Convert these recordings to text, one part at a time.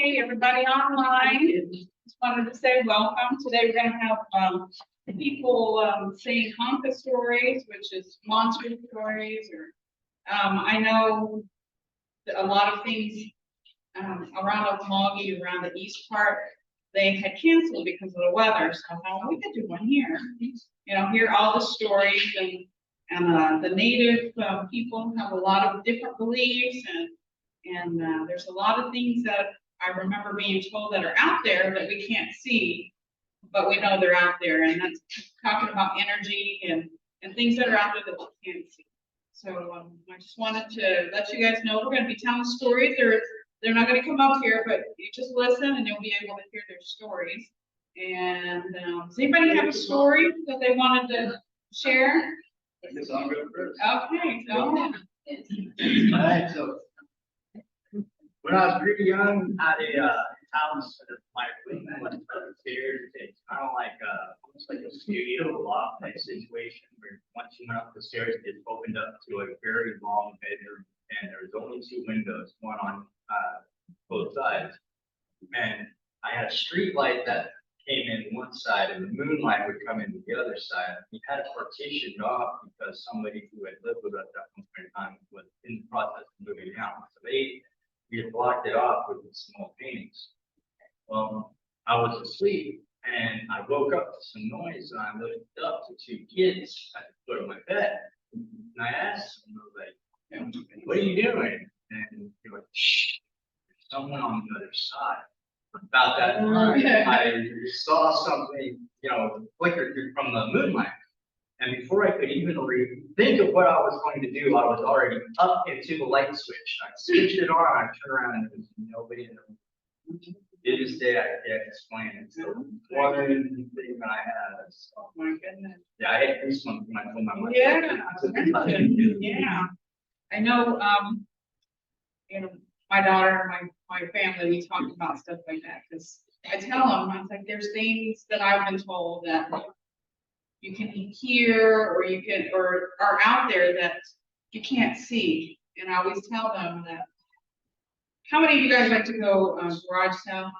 Hey, everybody online. Just wanted to say welcome. Today we're going to have people saying Honka stories, which is monster stories, or I know that a lot of things around Okmulgee, around the east part, they had canceled because of the weather. So I thought we could do one here. You know, hear all the stories, and the native people have a lot of different beliefs, and there's a lot of things that I remember being told that are out there that we can't see, but we know they're out there, and that's talking about energy and things that are out there that we can't see. So I just wanted to let you guys know we're going to be telling stories. They're not going to come up here, but you just listen and you'll be able to hear their stories. And does anybody have a story that they wanted to share? I guess I'll go first. Okay, go ahead. All right, so when I was pretty young, I had a house that my wing went upstairs. It's kind of like almost like a studio loft type situation where once you went up the stairs, it opened up to a very long bedroom, and there was only two windows, one on both sides. And I had a street light that came in one side, and the moonlight would come into the other side. We had it partitioned off because somebody who had lived with us at one point in time was in the process of moving out. So we had blocked it off with small paintings. Well, I was asleep and I woke up to some noise, and I looked up to two kids at the foot of my bed. And I asked them, I was like, "What are you doing?" And they were like, "Shh, there's someone on the other side." About that time, I saw something, flicker from the moonlight. And before I could even think of what I was going to do, I was already up into the light switch. I switched it on, I turned around, and there was nobody in the room. To this day, I can't explain it. So one thing that I had is, Oh my goodness. yeah, I had goosebumps when I told my wife. Yeah. I know, my daughter and my family, we talk about stuff like that, because I tell them, I was like, there's things that I've been told that you can hear, or are out there that you can't see. And I always tell them that, how many of you guys like to go garage sale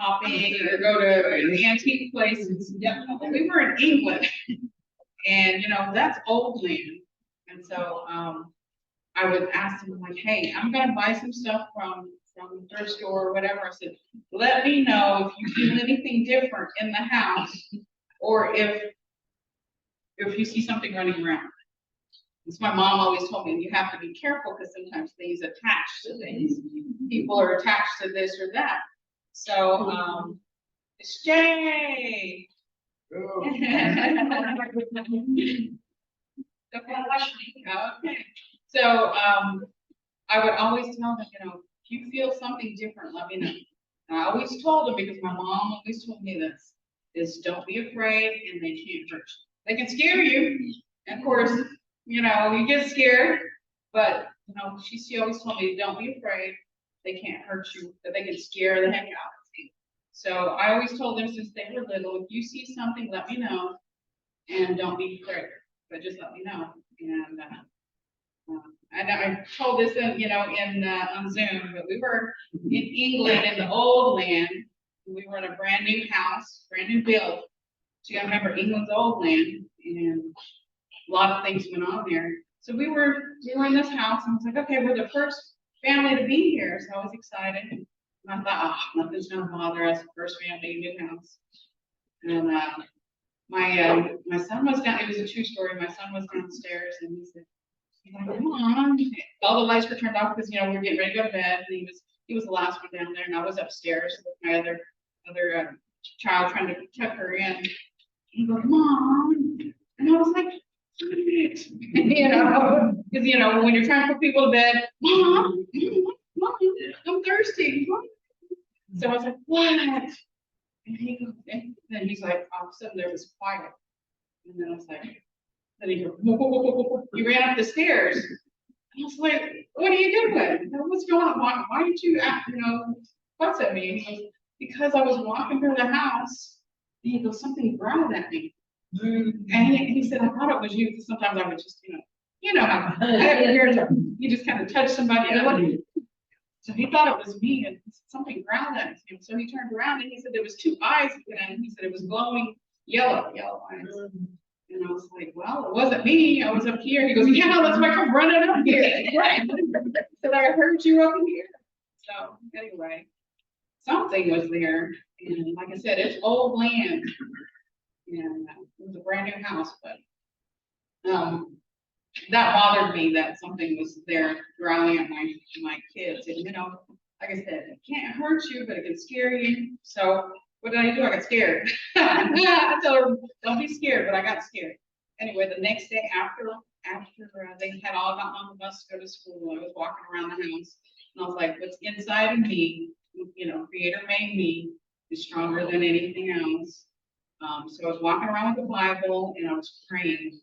hopping or go to antique places? Yeah, we were in England, and that's old land. And so I would ask them, like, hey, I'm gonna buy some stuff from the thrift store or whatever. I said, let me know if you feel anything different in the house, or if you see something running around. It's my mom always told me, you have to be careful because sometimes things attach to things. People are attached to this or that. So it's Jay. Okay. So I would always tell them, if you feel something different, let me know. And I always told them, because my mom always told me this, is don't be afraid, and they can't hurt you. They can scare you. And of course, you get scared, but she always told me, don't be afraid. They can't hurt you, but they can scare the heck out of you. So I always told them since they were little, if you see something, let me know, and don't be afraid, but just let me know. And I told this on Zoom, but we were in England in the old land. We were in a brand new house, brand new build. So you gotta remember, England's old land, and a lot of things went on there. So we were in this house, and I was like, okay, we're the first family to be here. So I was excited. And I thought, nothing's gonna bother us, first family, new house. And my son was down, it was a true story. My son was downstairs, and he said, come on. All the lights were turned off because we were getting ready to go to bed, and he was the last one down there, and I was upstairs with my other child trying to tuck her in. And he goes, Mom, and I was like, because when you're trying to put people to bed, Mom, I'm thirsty. So I was like, what? And he goes, and then he's like, all of a sudden there was quiet, and then I was like, then he goes, whoa. He ran up the stairs. And I was like, what are you doing? What's going on? Why did you fuss at me? And he goes, because I was walking through the house, and he goes, something growled at me. And he said, I thought it was you, because sometimes I would just, how I have ears, you just kind of touch somebody. So he thought it was me and something growled at him. So he turned around and he said there was two eyes and he said it was glowing yellow eyes. And I was like, well, it wasn't me. I was up here. He goes, yeah, that's why I'm running up here. Right. Said I heard you up here. So anyway, something was there. And like I said, it's old land. And it was a brand new house, but that bothered me that something was there growling at my kids. And like I said, it can't hurt you, but it can scare you. So what did I do? I got scared. I told her, don't be scared, but I got scared. Anyway, the next day after they had all gotten on the bus to go to school, I was walking around the house and I was like, what's inside of me, Creator made me, is stronger than anything else. So I was walking around with the Bible and I was praying,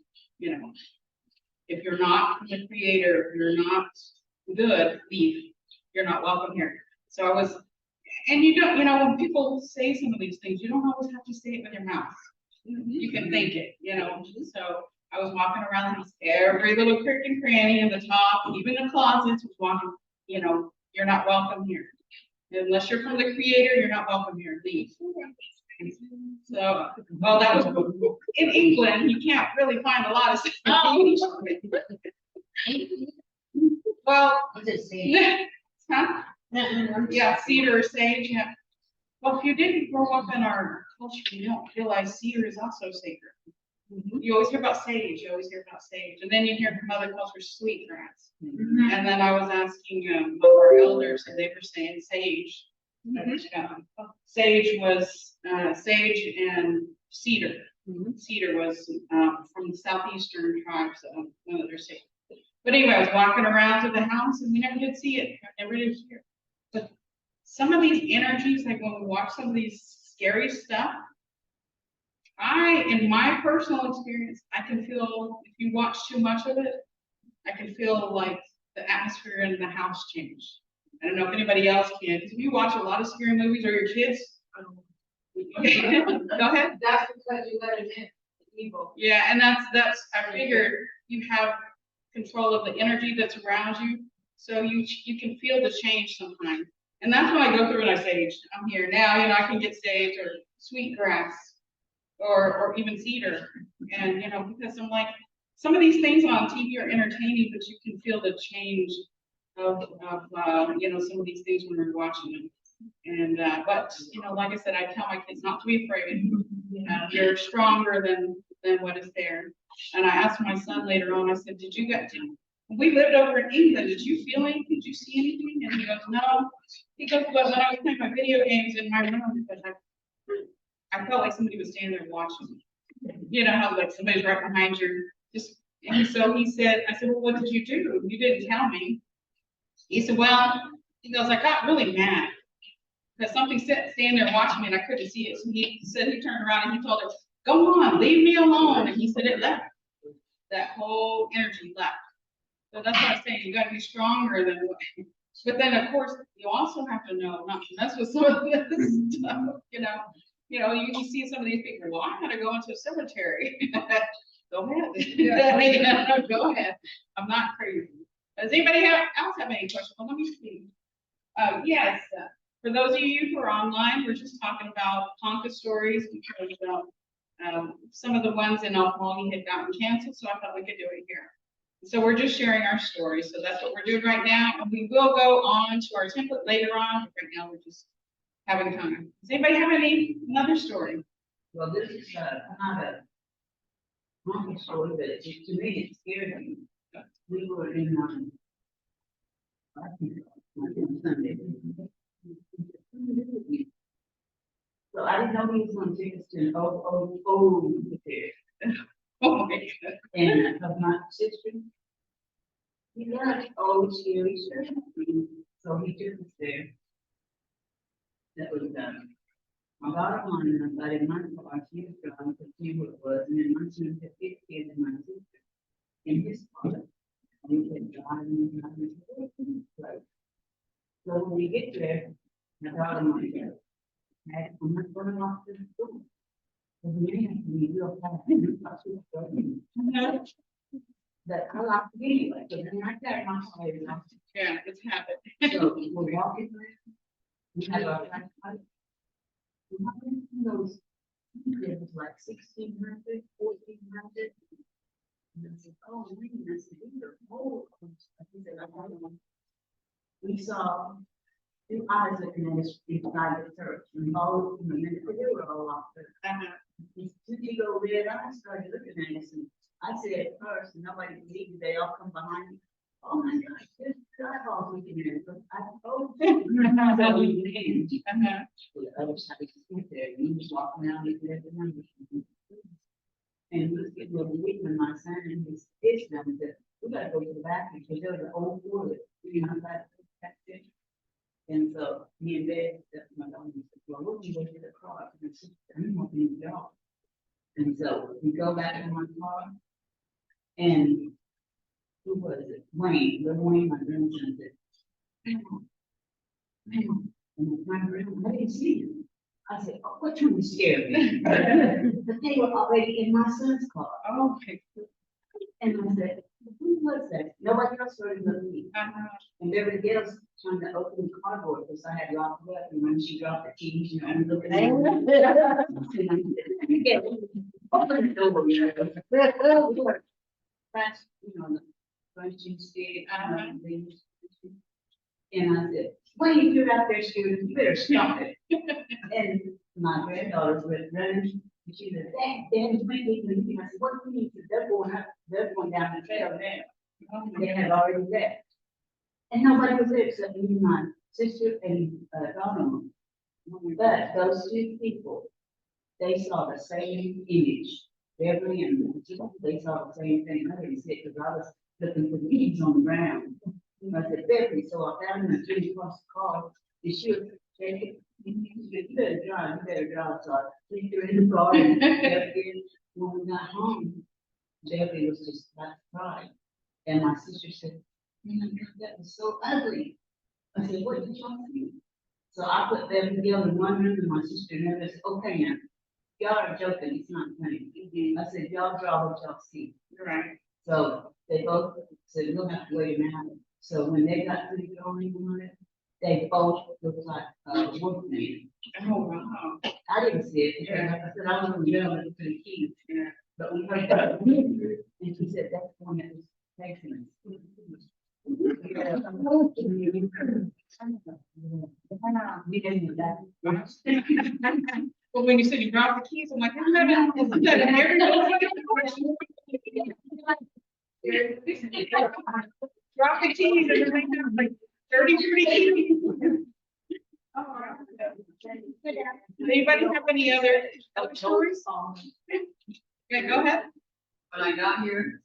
if you're not from the Creator, if you're not good, leave. You're not welcome here. So I was, and when people say some of these things, you don't always have to say it with your mouth. You can think it, So I was walking around the house, every little crick and cranny in the top, even the closets was walking, you're not welcome here. Unless you're from the Creator, you're not welcome here. Leave. So, well, that was in England. You can't really find a lot of stuff. Well, huh? Yeah, cedar or sage. Yeah. Well, if you didn't grow up in our culture, you don't realize cedar is also sacred. You always hear about sage. And then you hear from other cultures sweetgrass. And then I was asking one of our elders, and they were saying sage. Sage was sage and cedar. Cedar was from the southeastern tribes of one of their states. But anyway, I was walking around to the house and we never did see it. Never did hear it. But some of these energies, like when we watch some of these scary stuff, in my personal experience, I can feel, if you watch too much of it, I can feel like the atmosphere in the house change. I don't know if anybody else can, because if you watch a lot of scary movies or your kids, go ahead. That's because you let it in, evil. Yeah, and that's I figured you have control of the energy that's around you, so you can feel the change sometimes. And that's when I go through and I say, I'm here now, I can get sage or sweetgrass or even cedar. And because I'm like, some of these things on TV are entertaining, but you can feel the change of some of these things when we're watching them. And but like I said, I tell my kids not to be afraid. You're stronger than what is there. And I asked my son later on, I said, we lived over in England, did you feel anything? Did you see anything? And he goes, no. He goes, but when I was playing my video games in my room, because I felt like somebody was standing there watching me. How like somebody's right behind you. And so he said, I said, well, what did you do? You didn't tell me. He said, well, he goes, I got really mad because something standing there watching me and I couldn't see it. So he said he turned around and he told her, go on, leave me alone. And he said it left. That whole energy left. So that's what I'm saying. You got to be stronger than what. But then, of course, you also have to know not to mess with some of this stuff. You see some of these people. Well, I'm going to go into a cemetery. Go ahead. Go ahead. I'm not crazy. Does anybody else have any questions? Well, let me see. Yes. For those of you who are online, we're just talking about Tonka stories because some of the ones in Alphalongi had gotten canceled, so I thought we could do it here. So we're just sharing our stories. So that's what we're doing right now. And we will go on to our template later on. Right now we're just having time. Does anybody have another story? Well, this is not a monkey story, but to me it scared me. We were in Sunday. So I didn't know he was going to take us to an old there. Oh my God. And of my sister, he liked old scary stuff. So he took us there. That was my daughter wanted and I in my car. She was driving to see what it was, and then my son had 6 kids and my sister in his car. We kept driving. So when we get there, my daughter wanted to I'm not going off to the school. The man can be real fast. But I like to be anyway, so then I carry my car every night. Yeah, it's habit. So we're walking around. We had our flashlight. Those, it was like 1,600, 1,400. And I said, oh, man, I said, these are old. I said, I don't know. We saw two eyes looking at us inside the church, and all of them, and they were all off there. These two big old red eyes started looking at us, and I said at first, and nobody believed me, they all come behind me. Oh my gosh, there's eyeballs looking at us. I told you. So we went in. The other side was sit there, and he was walking around looking at the numbers. And he was getting a little weak, and my son and his them said, we gotta go to the bathroom, because there was an old toilet, you know, back there. And so me and Dad, my daughter said, well, we'll go to the car. And I said, I'm not going to go. And so we go back in my car, and who was it? Wayne, little Wayne, my grandson said, ma'am, and my grandson, I didn't see him. I said, oh, what trying to scare me? But they were already in my son's car. Oh, okay. And I said, who was that? Nobody else started looking. And everybody else trying to open the cardboard because I had locked it up. And when she dropped the keys, you know, I'm looking at her. Open the door, you know. That's, you know, the question stick. And I said, well, you do out there, student, you better stop it. And my granddaughters were running. And she said, Dad, I said, what do you mean? They're going up, they're going down the trail now. They had already left. And nobody was there except me, my sister, and daughter. But those two people, they saw the same image. Beverly and they saw the same thing. I didn't see it because I was looking for the leaves on the ground. I said, Beverly, so I found her and threw across the car. And she was shaking. You better drive, you better drive. So I threw her in the car and when we got home, Beverly was just about to cry. And my sister said, oh my God, that was so ugly. I said, what did y'all see? So I put Beverly Gill in one room and my sister in another. I said, okay now, y'all are joking, it's not funny. I said, y'all draw what y'all see. Right. So they both said, we'll have to wait an hour. So when they got to the drawing on it, they both looked like wolfman. Oh, wow. I didn't see it. Because like I said, I was in the middle looking for the keys. But we heard that. And she said, that's the one that was texting us. Well, when you said you dropped the keys, I'm like, isn't that an area? Drop the keys and then they have like 33 keys. Oh, wow. Does anybody have any other stories? Yeah, go ahead. When I got here,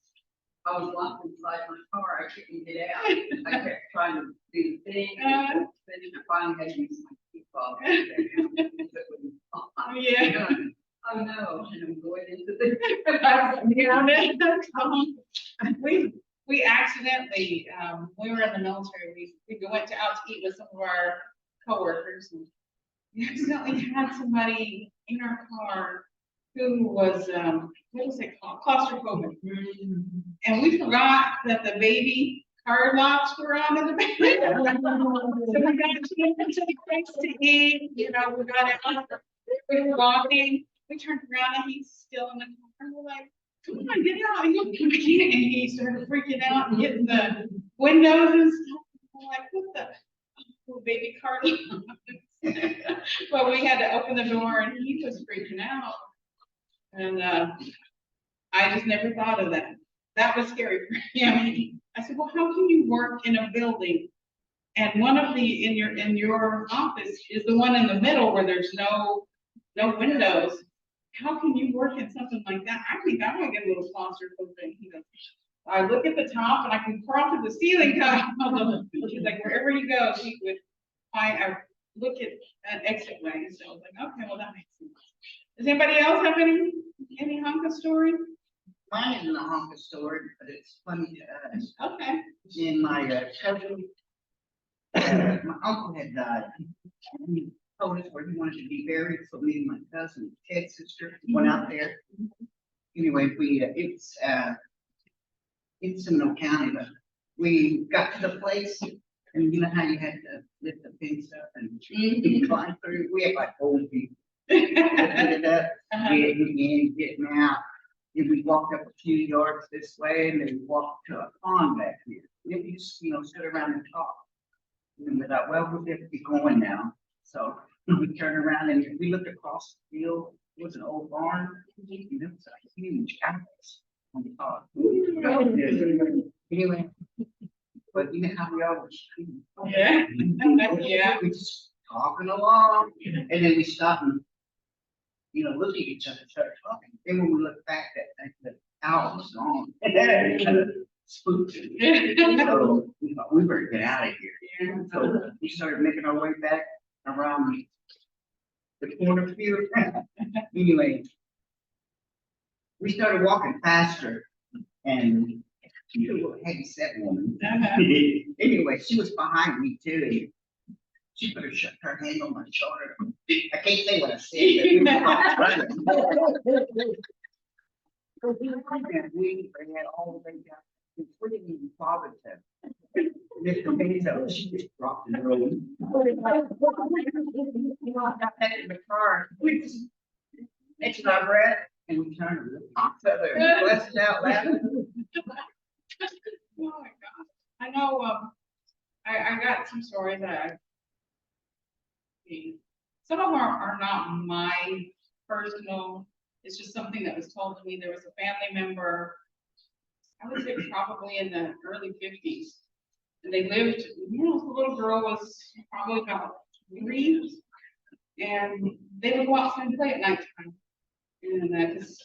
I was locked inside my car. I couldn't get out. I kept trying to do the thing. Then I finally had to use my key fob. Yeah. Oh no, and I'm going into the. We accidentally, we were in the military, we went out to eat with some of our coworkers. And we accidentally had somebody in our car who was, what is it called? Claustrophobic. And we forgot that the baby car locks were on in the back. So we got into the place to eat, you know, we got it. We were walking, we turned around and he's still in the car. We're like, come on, get out. And he started freaking out and hitting the windows and stuff. I'm like, what the little baby car? But we had to open the door and he was freaking out. And I just never thought of that. That was scary for him. I said, well, how can you work in a building? And one of the in your office is the one in the middle where there's no windows. How can you work in something like that? I think I might get a little claustrophobic. He goes, I look at the top and I can crawl to the ceiling. He's like, wherever he goes, he would I look at an exit way. So I was like, okay, well that makes sense. Does anybody else have any Honka story? Mine isn't a Honka story, but it's funny to us. Okay. In my cousin, my uncle had died. And he told us where he wanted to be buried. So me and my cousin, Ted's sister, went out there. Anyway, it's in Seminole County, but we got to the place, and you know how you had to lift the fence up and climb through, we had like old people. Lifted it up, getting in, getting out, and we walked up a few yards this way, and then we walked to a pond back here. Then we just, stood around and talked. And we thought, well, we'll have to be going now, so we turned around and we looked across the field, it was an old barn, and it was a huge house on the top. Anyway, but you know how we always. Yeah. Yeah. We just talking along, and then we stopped and, look at each other, start talking. Then when we look back, the owl was gone. Kind of spooked. So we thought we better get out of here. So we started making our way back around the corner field. Anyway, we started walking faster, and she was a little heavy set woman. Anyway, she was behind me too. She put her hand on my shoulder. I can't say what I said, but we ran all the way down. We didn't even bother to lift the fence up. She just dropped in the road. Got back in the car. We just catching our breath, and we turned to look at each other and blessed out loud. Oh my God. I know, I got some stories that some of them are not my personal, it's just something that was told to me. There was a family member, I would say probably in the early 50s. And they lived, the little girl was probably about 3. And they would go outside and play at nighttime. And it's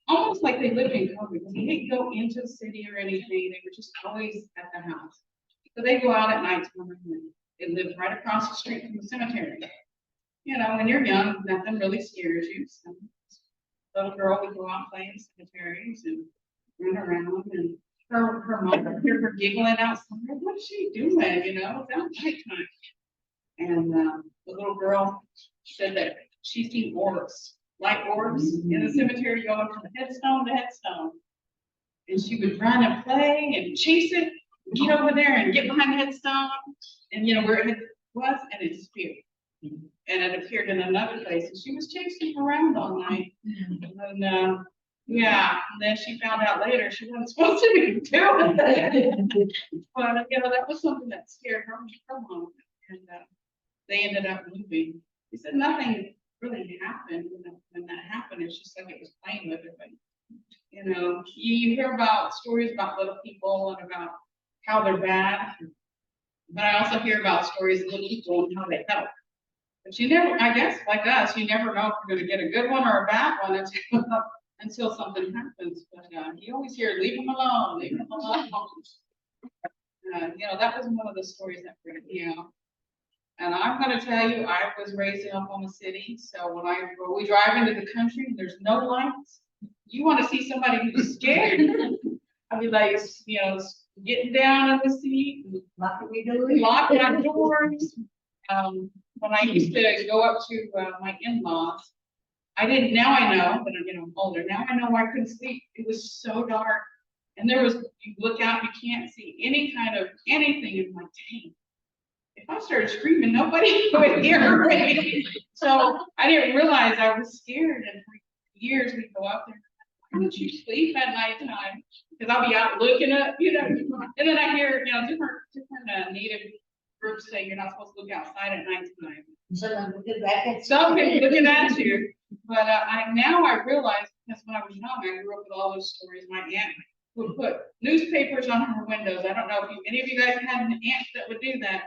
almost like they lived in COVID, because they didn't go into the city or anything. They were just always at the house. So they go out at nighttime, and they lived right across the street from the cemetery. When you're young, nothing really scares you. So little girl would go out and play in cemeteries and run around, and her mom would hear her giggling outside. What is she doing? It's out nighttime. And the little girl said that she's seen orbs, light orbs in the cemetery going from headstone to headstone. And she would run and play and chase it, get over there and get behind the headstone, and where it was, and it disappeared. And it appeared in another place, and she was chasing around all night. And then she found out later she wasn't supposed to be doing that. But that was something that scared her mom. And they ended up moving. He said nothing really happened when that happened. It's just like it was playing with her. But you hear about stories about little people and about how they're bad. But I also hear about stories of little people and how they help. But you never, I guess, like us, you never know if you're going to get a good one or a bad one until something happens. But you always hear, leave them alone, leave them alone. That was one of the stories that and I'm going to tell you, I was raised in Oklahoma City. So when we drive into the country, there's no lights. You want to see somebody who's scared? I'd be like, getting down in the seat, lock my doors. When I used to go up to my in-laws, now I know, but I'm older, now I know why I couldn't sleep. It was so dark. And you look out, you can't see any kind of anything in my tank. If I started screaming, nobody would hear me. So I didn't realize I was scared. And for years we go up there, why don't you sleep at nighttime? Because I'll be out looking up, and then I hear, different native groups say you're not supposed to look outside at nighttime. Something looking at you. But now I realize, because when I was young, I grew up with all those stories. My aunt would put newspapers on her windows. I don't know if any of you guys had an aunt that would do that.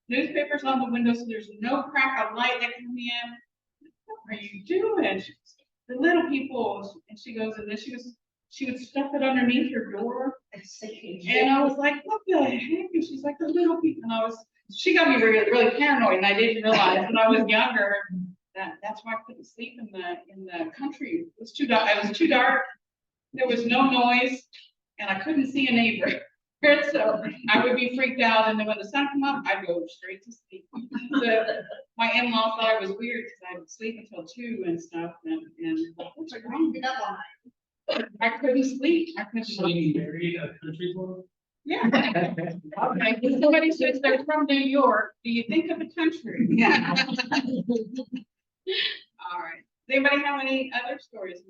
Newspapers on the window so there's no crack of light that can be in. What are you doing? The little people, and she goes, and then she would stuff it underneath her door. And I was like, what the heck? And she's like, the little people. And she got me really, really paranoid, and I didn't realize when I was younger that's why I couldn't sleep in the country. It was too dark. It was too dark. There was no noise, and I couldn't see a neighbor. So I would be freaked out, and then when the sun came up, I'd go straight to sleep. So my in-laws thought I was weird because I would sleep until 2 and stuff. And what's wrong? I couldn't sleep. I couldn't So you sleep. married a country boy? Yeah. Okay, if somebody says they're from New York, do you think of the country? Yeah. All right. Does anybody have any other stories?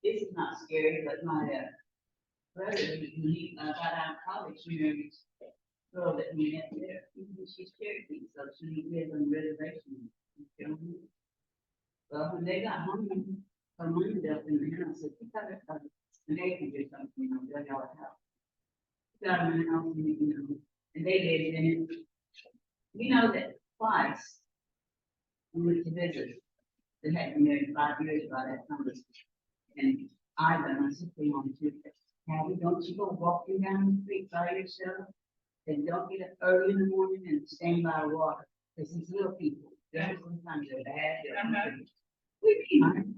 This is not scary, but my brother, he got out of college, married a girl that we met there. She's Cherokee, so she lives on the reservation. Well, when they got home, her mom left in the house, said, "You got to come, and they can do something, you know, they'll have a house." Got them in the house, you know, and they lived in it. You know that twice, we went to visit, they had been married 5 years by that time. And I done, my sister on too, Patty, don't you go walking down the street by yourself? And don't get up early in the morning and stand by water, because these little people, they're sometimes they're bad. We be honest.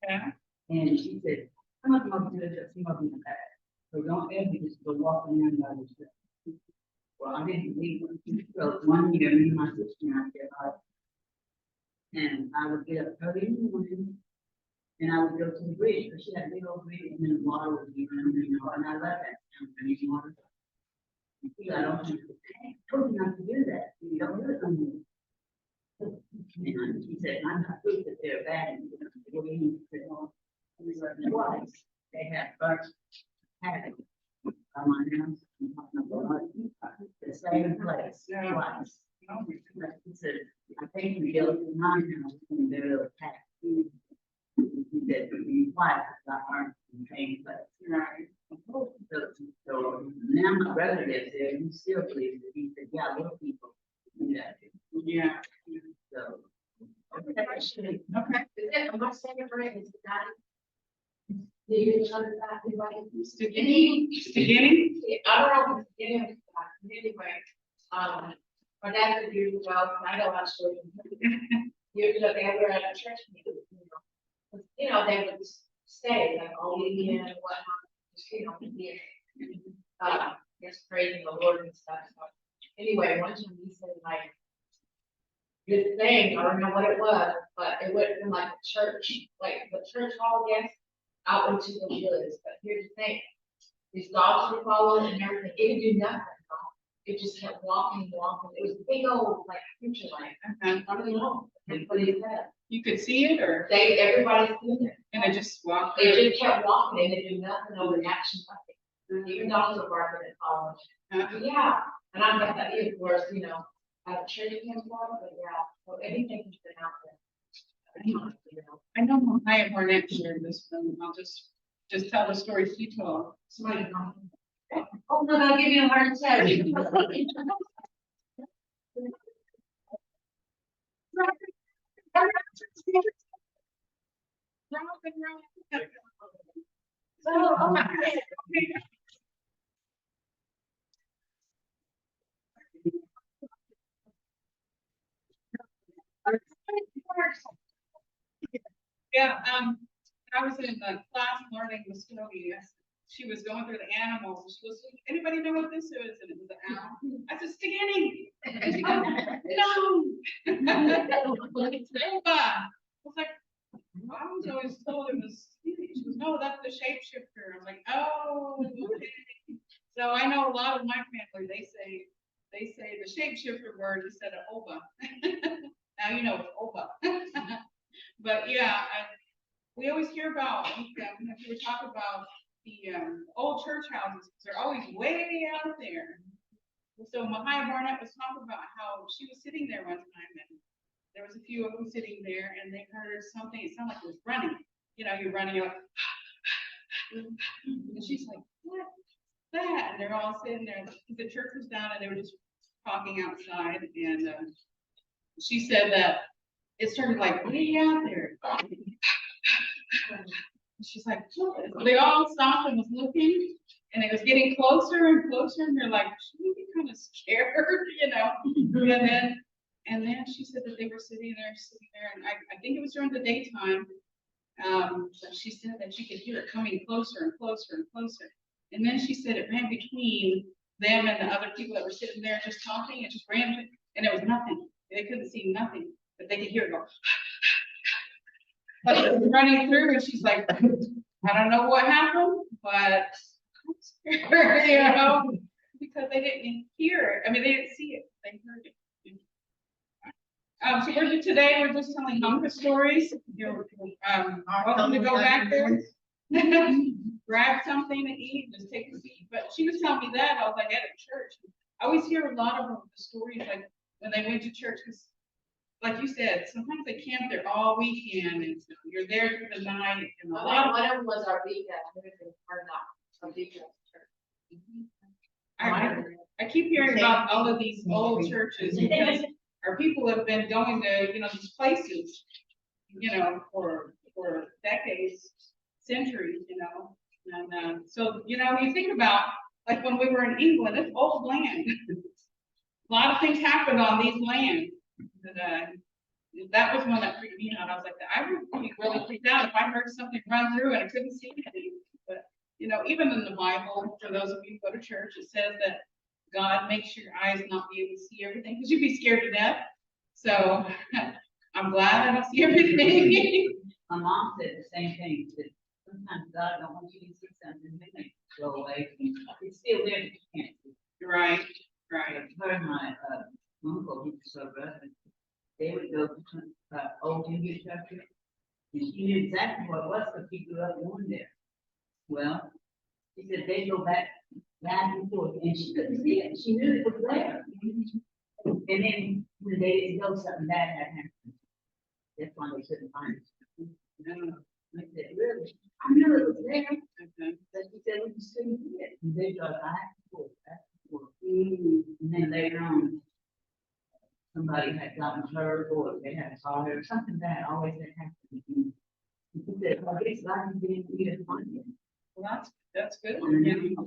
Yeah. And she said, some of them are good, but some of them are bad. So don't ever just go walking around by yourself. Well, I didn't believe it. So one year, me and my sister out there, and I would get up early in the morning, and I would go to the bridge, because she had a big old bridge, and then the water would be around, you know, and I love that. I mean, water. I don't think, I told you not to do that. You don't do it on me. And she said, I'm not proof that they're bad. And you know, twice they had first had on my house, the same place twice. He said, I think we built in my house and they're attacked. He said, twice about our same place. Right. So now my brother lives there, and he still believes it. He said, yeah, little people do that. Yeah. So. Okay. My second grade is that. Do you know that? Beginning? I don't know if it's beginning, but anyway, my dad did years ago, and I know how stories. Years ago, they were at a church meeting, you know, they would stay like all weekend and whatnot, you know, just praising the Lord and stuff. So anyway, one time he said like, this thing, I don't know what it was, but it went from like a church, like the church hall, I guess, out into the woods. But here's the thing, these dogs were following and everything, it would do nothing. It just kept walking and walking. It was a big old like future light. I don't know what he said. You could see it, or Everybody's seen it. and it just walked. They just kept walking and they did nothing over the action, nothing. Even dogs were barking and following. Yeah, and I bet that is worse, you know, at a church camp, but yeah, so anything has been out there. You know. I know Mvhayv Barnett shared this one. I'll just tell the story she told. Somebody come. Oh, no, I'll give you a heart attack. Oh, okay. Yeah, I was in the class learning Mvskoke. She was going through the animals. She was, anybody know what this is? And it was an owl. I said, skinny. And she goes, no. It's Elba. I was like, well, I was always told it was skinny. She goes, no, that's the shapeshifter. I was like, oh, okay. So I know a lot of my family, they say the shapeshifter word instead of Oba. Now you know it's Oba. But yeah, we always hear about, we were talking about the old church houses, they're always way out there. So Mvhayv Barnett was talking about how she was sitting there one time and there was a few of them sitting there and they heard something, it sounded like it was running. You know, you're running up. And she's like, what's that? And they're all sitting there, the church was down and they were just talking outside. And she said that it started like way out there. She's like, they all stopped and was looking, and it was getting closer and closer, and they're like, should we be kind of scared, you know? And then she said that they were sitting there, and I think it was during the daytime. She said that she could hear it coming closer and closer and closer. And then she said it ran between them and the other people that were sitting there just talking, and just ran, and there was nothing. They couldn't see nothing, but they could hear it go. like running through, and she's like, I don't know what happened, but I'm scared, you know, because they didn't hear it. I mean, they didn't see it, they heard it. So today we're just telling hunger stories. You're welcome to go back there. Grab something to eat, just take a seat. But she was telling me that, I was like, at a church. I always hear a lot of the stories, like when they went to church, because like you said, sometimes they camp there all weekend, and so you're there for the night, and a lot of. One of them was our big, or not, our big church. I keep hearing about all of these old churches, because our people have been going to, these places, for decades, centuries, and so, when you think about, like when we were in England, it's old land. A lot of things happened on these lands. That was one that freaked me out. I was like, I would be really freaked out if I heard something run through and I couldn't see anything. But, even in the Bible, for those of you who go to church, it says that God makes your eyes not be able to see everything, because you'd be scared to death. So I'm glad I don't see everything. My mom said the same thing, that sometimes God don't want you to see something, then they go away. It's still there, but you can't see. Right. Her and my uncle, he was so brother, they would go to old Indian country, and she knew exactly what it was, because he grew up going there. Well, she said they go back and forth, and she couldn't see it. She knew it was there. And then when they didn't go, something bad had happened. That's why they couldn't find it. I said, really? I knew it was there. But she said, we just couldn't see it. And they go back and forth, back and forth. And then later on, somebody had gotten hurt, or they had a fire, or something bad always had happened. And she said, well, I guess God didn't need to find it. Well, that's good.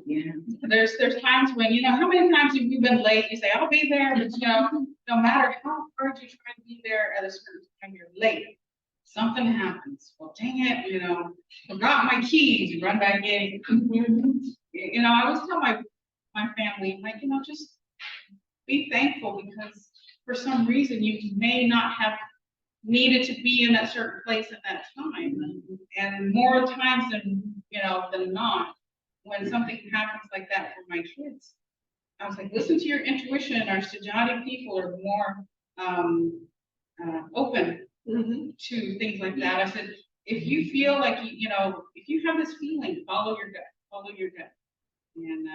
Yeah. There's times when, how many times have you been late? You say, I'll be there, but no matter how hard you try to be there at a certain time, you're late. Something happens. Well, dang it, forgot my keys, you run back in. I always tell my family, like, just be thankful, because for some reason you may not have needed to be in that certain place at that time. And more times than not, when something happens like that for my kids, I was like, listen to your intuition. Our Sejati people are more open to things like that. I said, if you feel like, if you have this feeling, follow your gut. And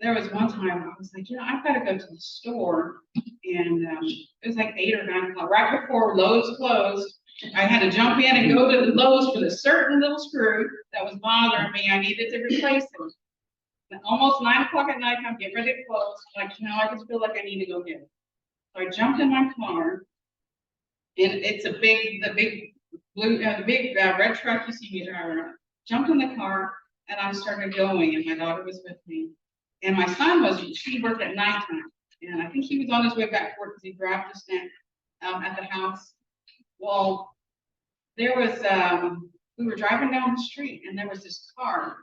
there was one time I was like, I've got to go to the store, and it was like 8 or 9 o'clock, right before Lowe's closed. I had to jump in and go to the Lowe's for the certain little screw that was bothering me. I needed to replace it. And almost 9 o'clock at night, I'm getting ready to close. Like, I just feel like I need to go get it. So I jumped in my car, and it's the big blue, red truck you see me driving around. Jumped in the car, and I started going, and my daughter was with me. And my son she worked at nighttime, and I think he was on his way back to work because he grabbed a snack at the house. Well, there was, we were driving down the street, and there was this car.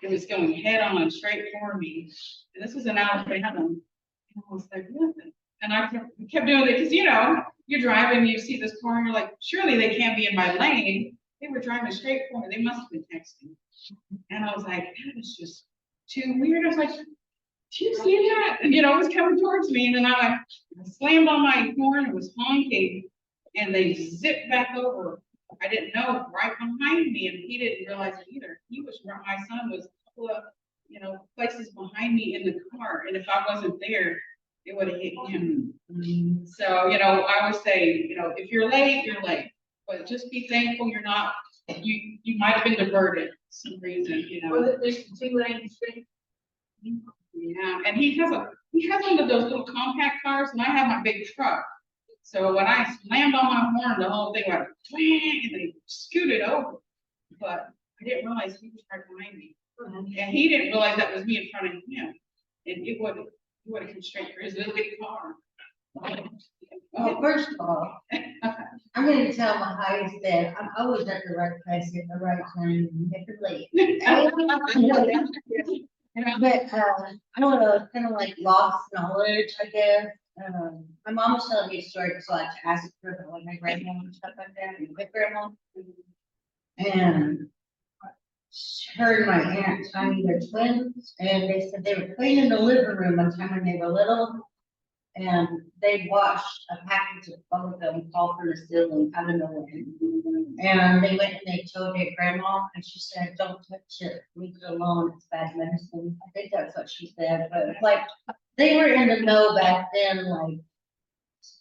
It was going head on straight for me. And this was an hour from home. And I was like, what? And I kept doing it because, you're driving, you see this car, and you're like, surely they can't be in my lane. They were driving straight for me. They must have been texting. And I was like, that is just too weird. I was like, do you see that? And, it was coming towards me. And then I slammed on my horn. It was honking. And they zipped back over. I didn't know, right behind me, and he didn't realize it either. My son was a couple of, places behind me in the car, and if I wasn't there, it would have hit him. So, I always say, if you're late, you're late, but just be thankful you're not. You might have been diverted for some reason, Well, there's 2-lane street. Yeah, and he has one of those little compact cars, and I have my big truck. So when I slammed on my horn, the whole thing went whang, and they scooted over. But I didn't realize he was right behind me. And he didn't realize that was me in front of him. And it would have come straight for his little bitty car. Well, first of all, I'm going to tell Mvhayv that I'm always at the right place at the right time, never late. But I don't know, it's kind of like lost knowledge, I guess. my mom was telling me a story, because I like to ask her about like my grandma and stuff like that, and my grandma. And her and my aunt, Tiny, they're twins, and they said they were cleaning the living room one time when they were little. And they watched a package of bubble gum fall from the ceiling out of nowhere. And they went and they told their grandma, and she said, "Don't touch it, leave it alone, it's bad medicine." I think that's what she said, but like, they were in the know back then, like,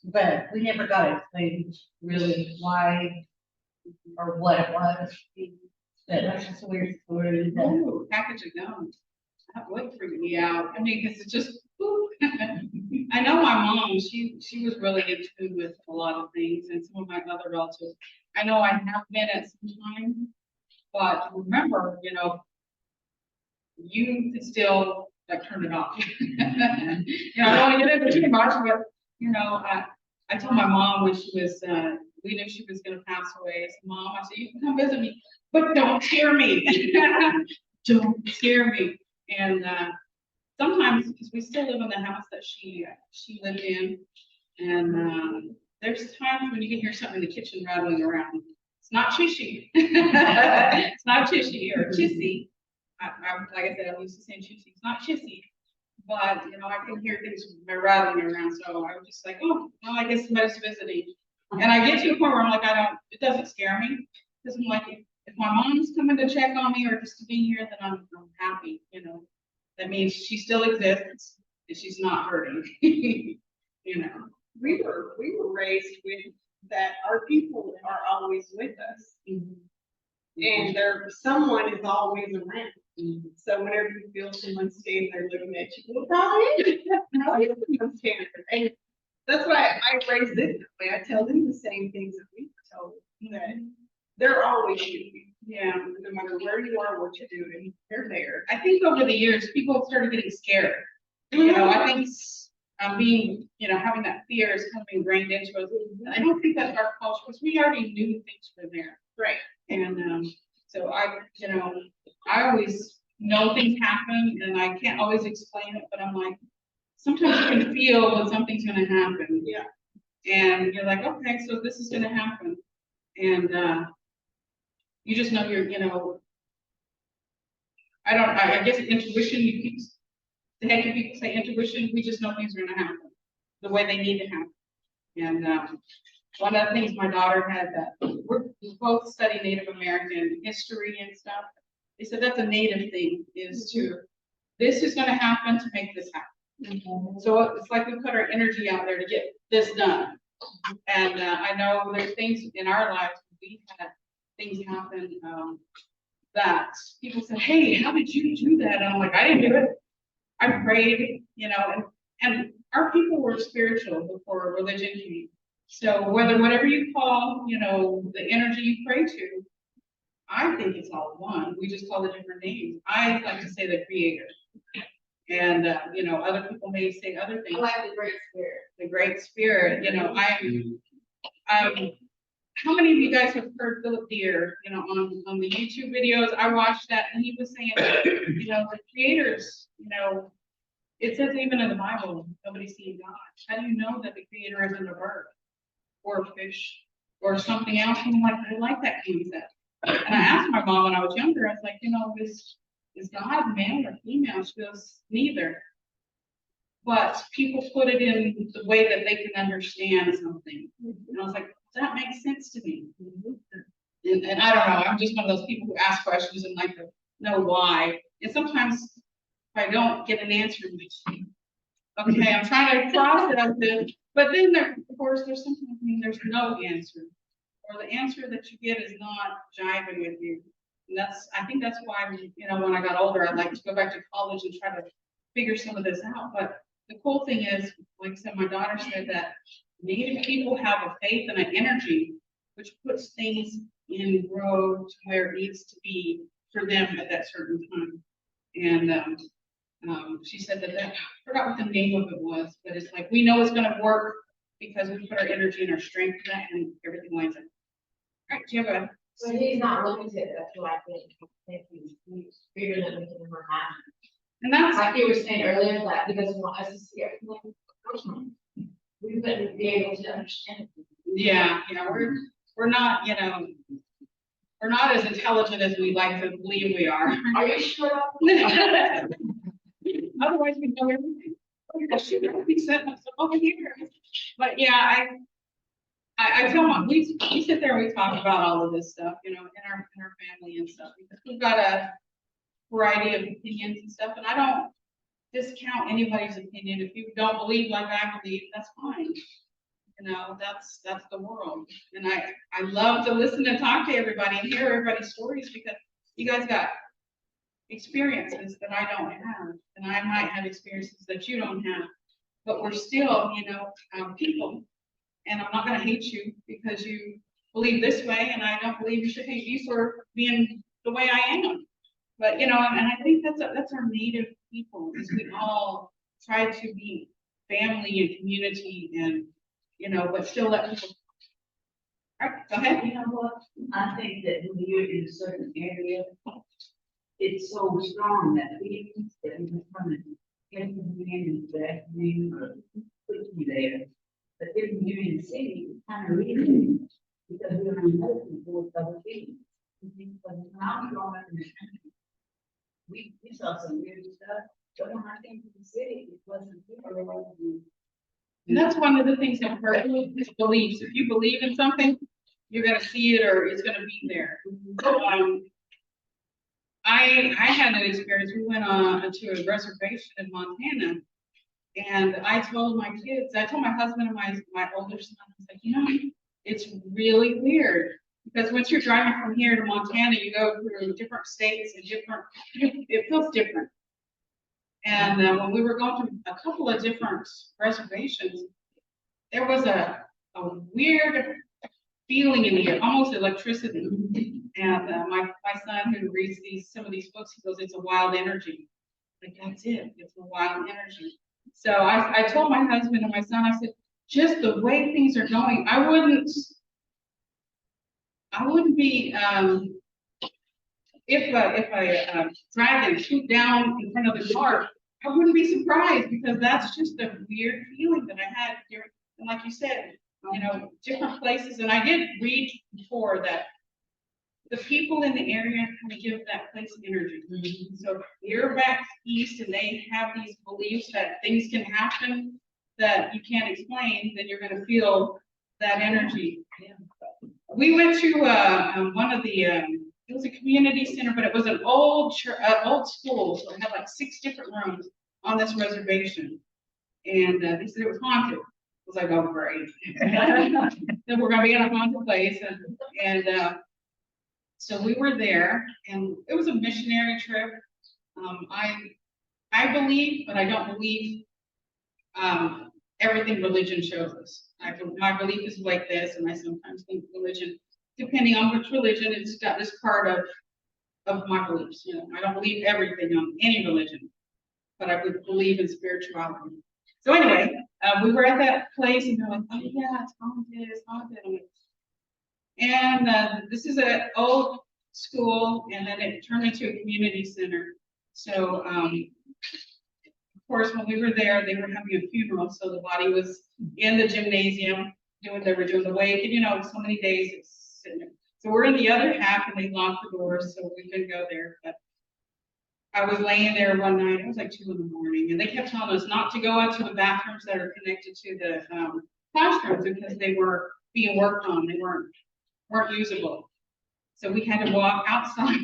but we never got explained really why or what it was. But that's just a weird story. that- Ooh, package of gum. That would freak me out. I mean, because it's just, ooh. I know my mom, she was really in tune with a lot of things, and some of my other relatives. I know I have been at some time, but remember, you know, you could still like turn it off. You know, I don't want to get into too much, but you know, I told my mom when she was, we knew she was gonna pass away. I said, "Mom," I said, "You can come visit me, but don't scare me." Don't scare me. And sometimes, because we still live in the house that she lived in, and there's times when you can hear something in the kitchen rattling around. It's not chishy. It's not chishy or chissy. Like I said, I'm used to saying chissy. It's not chissy. But you know, I can hear things rattling around. So I was just like, oh, well, I guess somebody's visiting. And I get to a point where I'm like, it doesn't scare me. Because I'm like, if my mom's coming to check on me or just to be here, then I'm happy, you know. That means she still exists and she's not hurting. You know. We were raised with that our people are always with us. And someone is always around. So whenever you feel someone standing there looking at you, well, probably someone's standing there. And that's why I raise them that way. I tell them the same things that we were told, that they're always shooting. Yeah, no matter where you are, what you're doing, they're there. I think over the years, people started getting scared. You know, I think being, you know, having that fear is kind of ingrained into us. I don't think that's our culture, because we already knew things were there. Right. And so you know, I always know things happen and I can't always explain it, but I'm like, sometimes you can feel when something's gonna happen. Yeah. And you're like, okay, so this is gonna happen. And you just know you know, I guess intuition, the heck of people say intuition, we just know things are gonna happen the way they need to happen. And one of the things my daughter had, that we both study Native American history and stuff. They said that's a Native thing, is this is gonna happen to make this happen. So it's like we put our energy out there to get this done. And I know there's things in our lives, we've had things happen that people say, "Hey, how did you do that?" And I'm like, I didn't do it. I prayed, you know, and our people were spiritual before religion came. So whatever you call, you know, the energy you pray to, I think it's all one. We just call it different names. I like to say the Creator. And you know, other people may say other things. I like the Great Spirit. The Great Spirit, you know, how many of you guys have heard Philip Deere, you know, on the YouTube videos? I watched that, and he was saying, you know, the creators, you know, it says even in the Bible, nobody's seen God. How do you know that the Creator isn't a bird or a fish or something else? And I'm like, I like that concept. And I asked my mom when I was younger, I was like, you know, is God male or female? She goes, neither. But people put it in the way that they can understand something. And I was like, that makes sense to me. And I don't know, I'm just one of those people who ask questions and like to know why. And sometimes if I don't get an answer, I'm like, okay, I'm trying to process it. But then of course, there's sometimes there's no answer. Or the answer that you get is not jiving with you. And I think that's why, you know, when I got older, I'd like to go back to college and try to figure some of this out. But the cool thing is, like I said, my daughter said that Native people have a faith and an energy which puts things in row to where it needs to be for them at that certain time. And she said that I forgot what the name of it was, but it's like we know it's going to work because we put our energy and our strength in that, and everything lines up. All right, do you have a? So he's not limited, that's what I think. I think he's bigger than we can ever imagine. And that's Like you were saying earlier, that he doesn't want us to see everything. We wouldn't be able to understand. Yeah, we're not, we're not as intelligent as we like to believe we are. Are you sure? Otherwise, we know everything. I should be sitting over here. But yeah, I tell my, we sit there and we talk about all of this stuff, in our family and stuff, because we've got a variety of opinions and stuff, and I don't discount anybody's opinion. If you don't believe like I believe, that's fine. That's the world. And I love to listen and talk to everybody and hear everybody's stories, because you guys got experiences that I don't have, and I might have experiences that you don't have, but we're still, people. And I'm not gonna hate you because you believe this way, and I don't believe you should hate me for being the way I am. But, and I think that's our native people, is we all try to be family and community and, but still let people. All right, go ahead. You know what? I think that when you're in a certain area, it's so strong that feelings that you come and get from the end of that, put you there. But then when you're in the city, it's kind of reading, because we're around other people with other feelings. But when I was growing up in the country, we saw some weird stuff, but when I came to the city, it wasn't here. And that's one of the things that hurt me, is beliefs. If you believe in something, you're gonna see it, or it's gonna be there. I had an experience. We went to a reservation in Montana, and I told my husband and my older son, I was like, it's really weird, because once you're driving from here to Montana, you go through different states and it feels different. And when we were going through a couple of different reservations, there was a weird feeling in the air, almost electricity. And my son, who reads some of these books, he goes, "It's a wild energy." Like, that's it. It's a wild energy. So I told my husband and my son, I said, just the way things are going, I wouldn't be, if a dragon swooped down in front of the car, I wouldn't be surprised, because that's just a weird feeling that I had during, and like you said, different places. And I did read before that the people in the area kind of give that place energy. So you're back east and they have these beliefs that things can happen that you can't explain, then you're going to feel that energy. We went to one of the, it was a community center, but it was an old school. So it had like 6 different rooms on this reservation. And they said it was haunted. I was like, oh, great. Then we're going to be in a haunted place. And so we were there, and it was a missionary trip. I believe, but I don't believe everything religion shows us. My belief is like this, and I sometimes think religion, depending on which religion, it's got this part of my beliefs. I don't believe everything on any religion, but I would believe in spirituality. So anyway, we were at that place, and they're like, "Oh yeah, it's haunted." And this is an old school, and then it turned into a community center. So, of course, when we were there, they were having a funeral. So the body was in the gymnasium doing they were doing the wake, and so many days it's sitting there. So we're in the other half, and they locked the doors, so we couldn't go there. But I was laying there one night. It was like 2 a.m, and they kept telling us not to go out to the bathrooms that are connected to the classrooms, because they were being worked on. They weren't usable. So we had to walk outside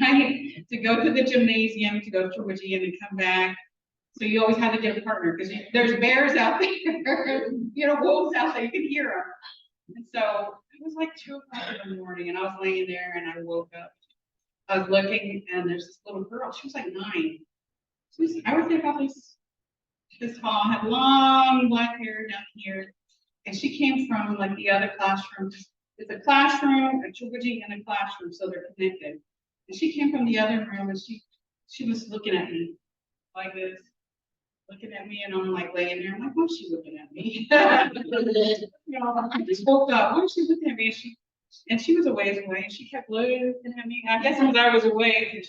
to go to the gymnasium, to go to Wichita and come back. So you always had to get a partner, because there's bears out there, wolves out there, you can hear them. And so it was like 2 o'clock in the morning, and I was laying there, and I woke up. I was looking, and there's this little girl. She was like 9. I would say about this tall, had long black hair down here, and she came from like the other classroom. It's a classroom, a Chugaji, and a classroom, so they're connected. And she came from the other room, and she was looking at me like this, and I'm like laying there. I'm like, what's she looking at me? I just woke up. Why is she looking at me? And she was a ways away, and she kept looking at me. I guess because I was awake, and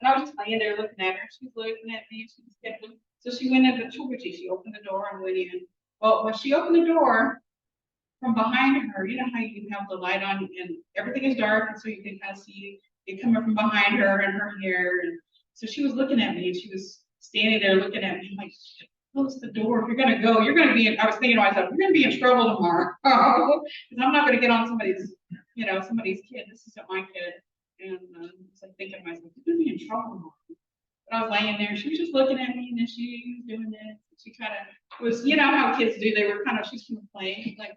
I was just laying there looking at her. She was looking at me, and she just kept looking. So she went into Chugaji. She opened the door and went in. Well, when she opened the door, from behind her, you know how you have the light on and everything is dark, and so you can kind of see it coming from behind her and her hair. And so she was looking at me, and she was standing there looking at me. I'm like, close the door. If you're gonna go, you're gonna be in, I was thinking to myself, you're gonna be in trouble tomorrow. Because I'm not gonna get on somebody's, somebody's kid. This isn't my kid. And I was like thinking to myself, you're gonna be in trouble tomorrow. But I was laying there, she was just looking at me, and then she was doing it. She kind of was, you know how kids do, they were kind of, she's kind of playing, like,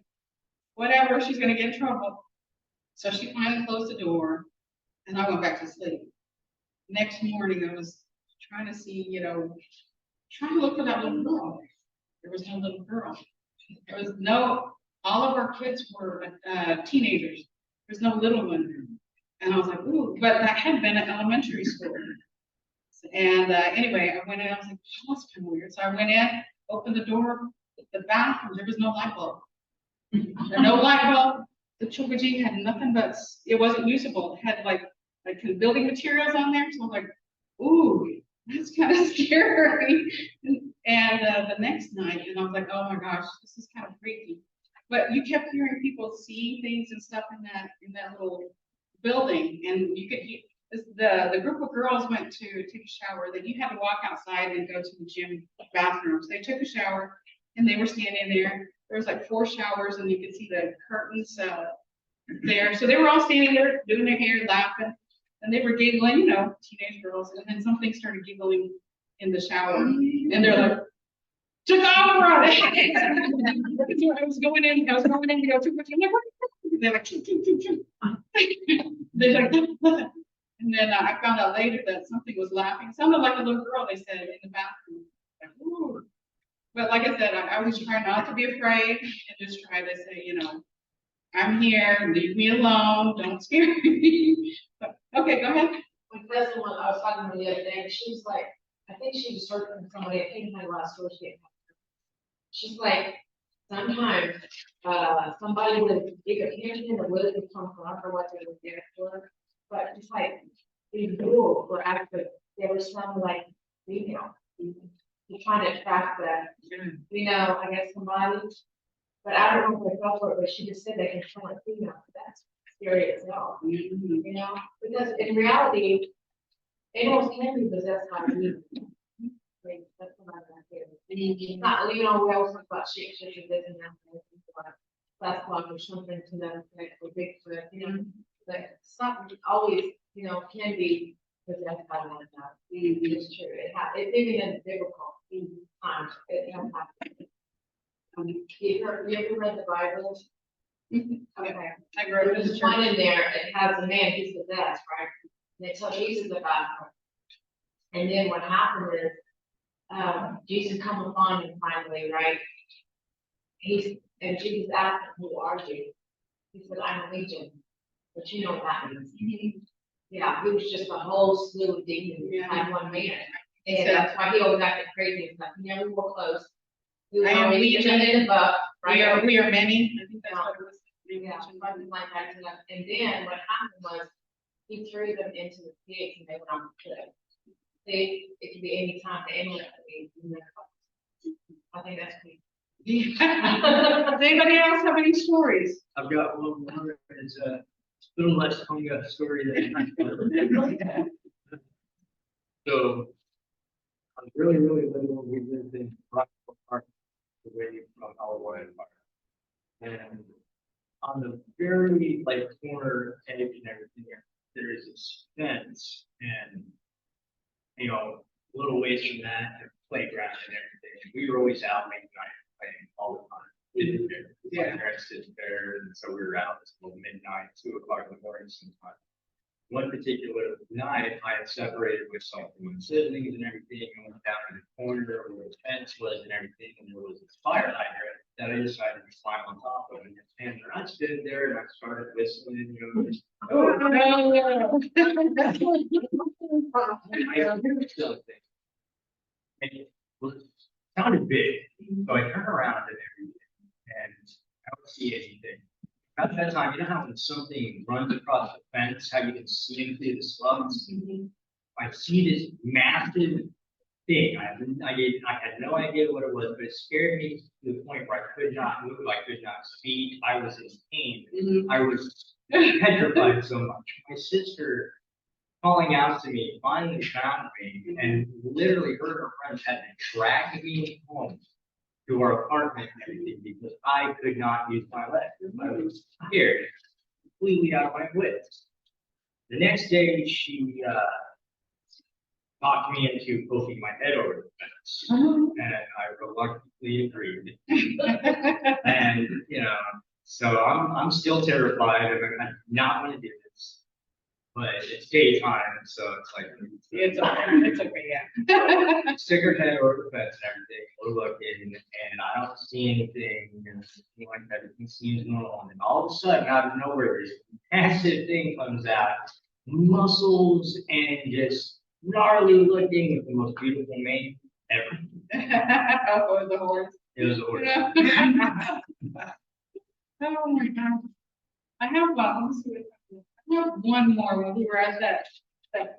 whatever, she's gonna get in trouble. So she finally closed the door, and I went back to sleep. Next morning, I was trying to see, trying to look for that little girl. There was no little girl. There was no, all of our kids were teenagers. There's no little one. And I was like, ooh, but that had been an elementary school. And anyway, I went in, I was like, oh, that's kind of weird. So I went in, opened the door, the bathroom, there was no light bulb. No light bulb. The Chokaji had nothing but, it wasn't usable. It had like building materials on there. So I'm like, ooh, that's kind of scary. And the next night, and I was like, oh my gosh, this is kind of freaky. But you kept hearing people seeing things and stuff in that little building, and you could hear. The group of girls went to take a shower. Then you had to walk outside and go to the gym bathrooms. They took a shower, and they were standing there. There was like 4 showers, and you could see the curtains there. So they were all standing there doing their hair, laughing, and they were giggling, teenage girls. And then something started giggling in the shower, and they're like, took off running. I was going in to go too much. I'm like, what? They're like, choo, choo, choo, choo. They're like, and then I found out later that something was laughing. It sounded like a little girl, they said, in the bathroom. Like, ooh. But like I said, I was trying not to be afraid and just try to say, I'm here, leave me alone, don't scare me. But, okay, go ahead. My cousin, when I was talking to her the other day, she was like, I think she was searching for somebody, I think my last story she had. She's like, sometimes, somebody would, either Hampton or Willie would come from, or what they were there for. But it's like, these rules were actually, they were sounding like female. You're trying to attract that, I guess somebody. But I don't know if they felt for it, but she just said they can turn it female. That's scary itself, because in reality, animals can be possessed by demons. That's what I'm saying. Not, we always talk about sheep, and this and that. That's like or something to that effect, or Bigfoot, that something always, can be possessed by one another. It's true. It's even in biblical times. It has happened. You ever read the Bible? Okay. I grew up in the There's one church. in there, it has a man, he's possessed, right? And they tell Jesus about him. And then what happened is, Jesus come upon him finally, right? And Jesus asked him, who are you? He said, I'm a legion. But you know what that means. Yeah, he was just a whole slew of demons behind one man. And that's why he always acted crazy and stuff. He never wore clothes. He was I am always legion. in the buff, right? We are many. I think that's what it was. Yeah, something like that. And then what happened was he threw them into the pigs and they went on the cliff. It could be any time, the animal could be. I think that's me. Does anybody else have any stories? I've got one more. It's a little less hung up story than So I was really little. We lived in Rockville Park, away from Illinois Park. And on the very corner edge and everything, there is this fence, and a little ways from that, a playground and everything. And we were always out making night playing all the time. Yeah. There, and so we were out until midnight, 2 o'clock in the morning sometimes. One particular night, I had separated with some of my siblings and everything, and went down in the corner where the fence was and everything, and there was this fire hydrant that I decided to climb on top of. And I stood there and I started whistling, just, Oh, no. I heard something. And it sounded big, so I turned around and everything, and I don't see anything. At that time, how when something runs across the fence, how you can see into the slums? I see this massive thing. I had no idea what it was, but it scared me to the point where I could not move, I could not speak, I was in pain. Mhm. I was petrified so much. My sister calling out to me finally found me, and literally her and her friends had to drag me home to our apartment and everything because I could not use my legs. I was scared, completely out of my wits. The next day, she talked me into poking my head over the fence, and I reluctantly agreed. And so I'm still terrified, and I do not want to do this. But it's daytime, so it's like It's okay, yeah. stick her head over the fence and everything. We're looking, and I don't see anything, and anything like that. Everything seems normal, and all of a sudden, out of nowhere, this massive thing comes out, muscles and just gnarly looking with the most beautiful mane ever. Oh, the horse. It was a horse. Oh my God. I have one more when we were at that,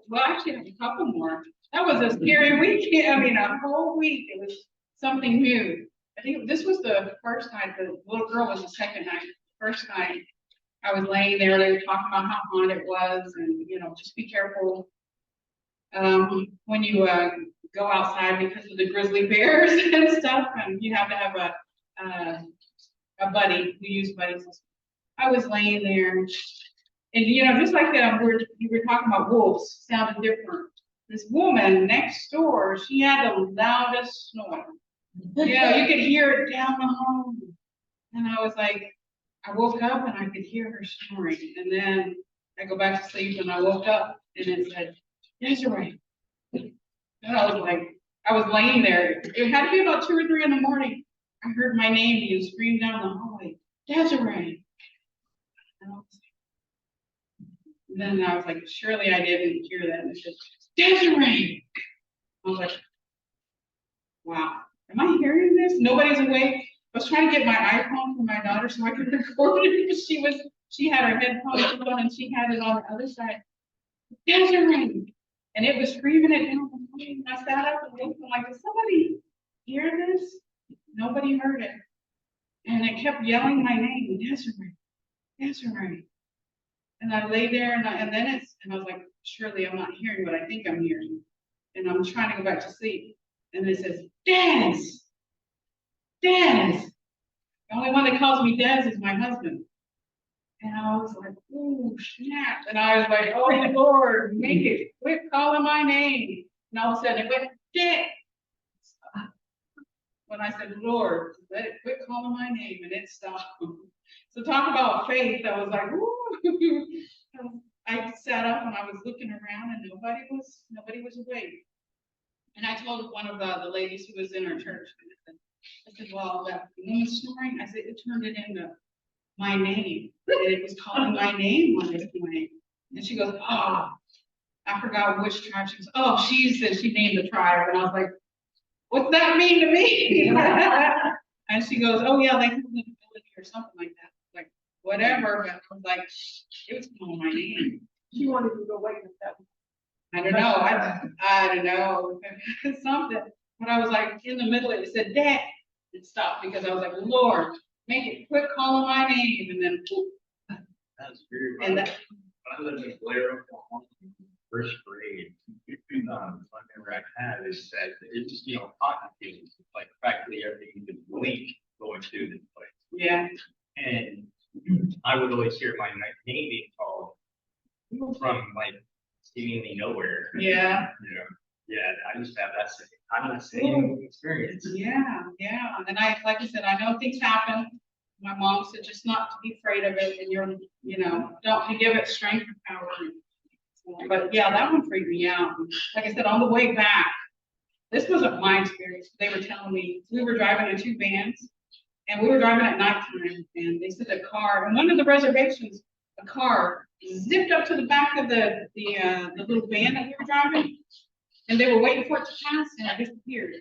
well, actually, I have a couple more. That was a scary weekend. I mean, a whole week. It was something new. I think this was the first night. The little girl was the second night. First night, I was laying there. They were talking about how haunted it was, and just be careful when you go outside because of the grizzly bears and stuff, and you have to have a buddy. We use buddies. I was laying there, and just like you were talking about wolves, sounded different. This woman next door, she had the loudest snore. You could hear it down the hall. And I was like, I woke up and I could hear her snoring. And then I go back to sleep and I woke up and it said, Desiray. And I was laying there. It had to be about 2 or 3 in the morning. I heard my name being screamed down the hallway, Desiray. And then I was like, surely I didn't hear that. And it said, Desiray. I was like, wow, am I hearing this? Nobody's awake. I was trying to get my iPhone from my daughter so I could record it because she had her headphones on and she had it on the other side. Desiray. And it was screaming it down the hallway. I sat up and looked. I'm like, did somebody hear this? Nobody heard it. And it kept yelling my name, Desiray, Desiray. And I lay there and I was like, surely I'm not hearing what I think I'm hearing. And I'm trying to go back to sleep. And it says, Des. The only one that calls me Des is my husband. And I was like, oh, snap. And I was like, oh, Lord, make it quit calling my name. And all of a sudden it went, Des. When I said, Lord, let it quit calling my name, and it stopped. So talk about faith. I was like, ooh. I sat up and I was looking around and nobody was awake. And I told one of the ladies who was in our church, I said, well, that woman snoring, I said, it turned it into my name. And it was calling my name on this point. And she goes, oh, I forgot which tribe she was. Oh, she said she named the tribe. And I was like, what's that mean to me? And she goes, oh yeah, like ability or something like that. Like whatever, but I was like, it was calling my name. She wanted to go wake up. I don't know. I don't know. Something. But I was like in the middle, it said Dad. It stopped because I was like, Lord, make it quit calling my name. And then That's very and right. I lived in Blair, Oklahoma, first grade. One memory I had is that it was, cotton fields, like practically everything you could blink going through this place. yeah. And I would always hear my name being called from like seemingly nowhere. Yeah. Yeah, I used to have that same experience. Yeah. And like I said, I know things happen. My mom said just not to be afraid of it, and don't give it strength and power. But yeah, that one freaked me out. Like I said, on the way back, this wasn't my experience. They were telling me we were driving in 2 vans, and we were driving at nighttime, and they said a car, and one of the reservations, a car zipped up to the back of the little van that we were driving, and they were waiting for it to pass, and it disappeared.